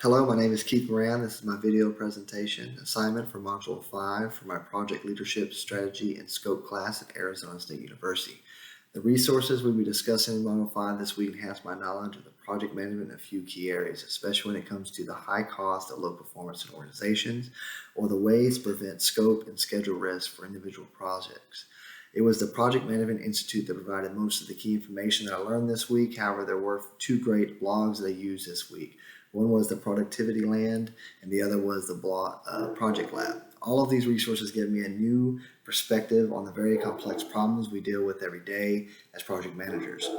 Hello, my name is Keith Moran. This is my video presentation assignment for Module 5 for my Project Leadership Strategy and Scope class at Arizona State University. The resources we'll be discussing in Module 5 this week enhance my knowledge of the project management in a few key areas, especially when it comes to the high cost of low performance in organizations or the ways to prevent scope and schedule risk for individual projects. It was the Project Management Institute that provided most of the key information that I learned this week. However, there were two great blogs that I used this week. One was the Productivity Land, and the other was the Project Lab. All of these resources give me a new perspective on the very complex problems we deal with every day as project managers.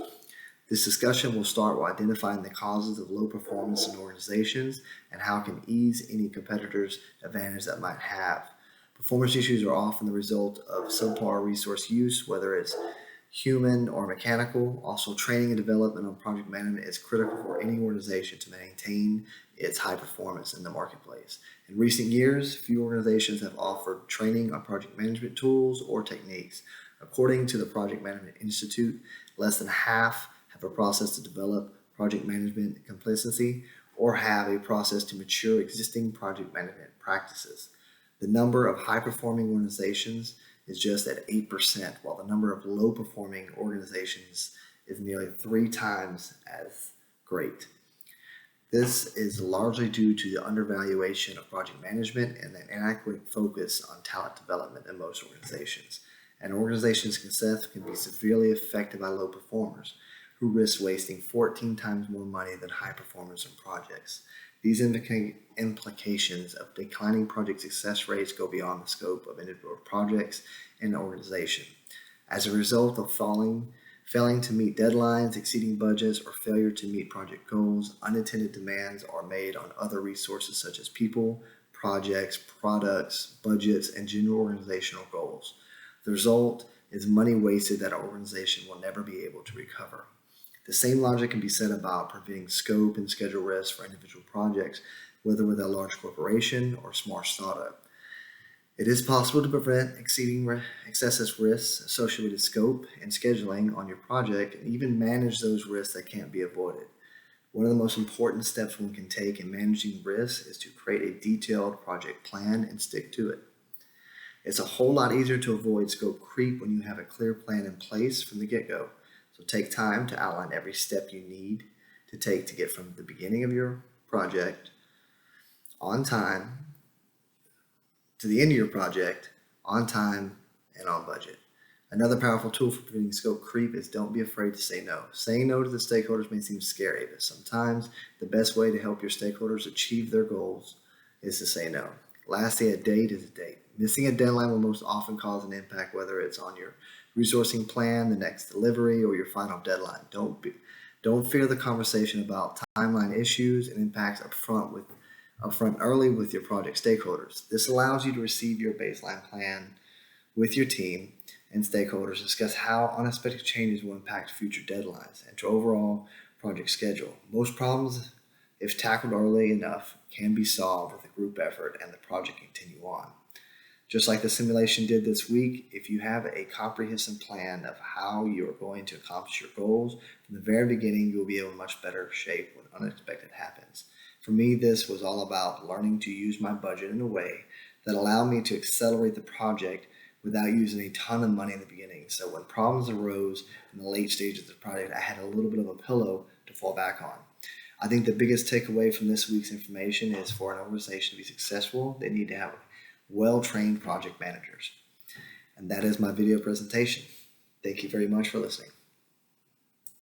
This discussion will start with identifying the causes of low performance in organizations and how it can ease any competitor's advantage that might have. Performance issues are often the result of subpar resource use, whether it's human or mechanical. Also, training and development on project management is critical for any organization to maintain its high performance in the marketplace. In recent years, few organizations have offered training on project management tools or techniques. According to the Project Management Institute, less than half have a process to develop project management competency or have a process to mature existing project management practices. The number of high-performing organizations is just at 8%, while the number of low-performing organizations is nearly 3 times as great. This is largely due to the undervaluation of project management and an inadequate focus on talent development in most organizations. An organization's success can be severely affected by low performers, who risk wasting 14 times more money than high performers in projects. These implications of declining project success rates go beyond the scope of individual projects and organization. As a result of failing to meet deadlines, exceeding budgets, or failure to meet project goals, unintended demands are made on other resources such as people, projects, products, budgets, and general organizational goals. The result is money wasted that an organization will never be able to recover. The same logic can be said about preventing scope and schedule risk for individual projects, whether with a large corporation or small startup. It is possible to prevent excessive risks associated with scope and scheduling on your project and even manage those risks that can't be avoided. One of the most important steps one can take in managing risks is to create a detailed project plan and stick to it. It's a whole lot easier to avoid scope creep when you have a clear plan in place from the get-go. So take time to outline every step you need to take to get from the beginning of your project on time to the end of your project on time and on budget. Another powerful tool for preventing scope creep is don't be afraid to say no. Saying no to the stakeholders may seem scary, but sometimes the best way to help your stakeholders achieve their goals is to say no. Lastly, a date is a date. Missing a deadline will most often cause an impact, whether it's on your resourcing plan, the next delivery, or your final deadline. Don't fear the conversation about timeline issues and impacts upfront early with your project stakeholders. This allows you to receive your baseline plan with your team and stakeholders, discuss how unexpected changes will impact future deadlines and your overall project schedule. Most problems, if tackled early enough, can be solved with a group effort and the project can continue on. Just like the simulation did this week, if you have a comprehensive plan of how you're going to accomplish your goals, from the very beginning, you'll be in much better shape when unexpected happens. For me, this was all about learning to use my budget in a way that allowed me to accelerate the project without using a ton of money in the beginning. So when problems arose in the late stages of the project, I had a little bit of a pillow to fall back on. I think the biggest takeaway from this week's information is for an organization to be successful, they need to have well-trained project managers. And that is my video presentation. Thank you very much for listening.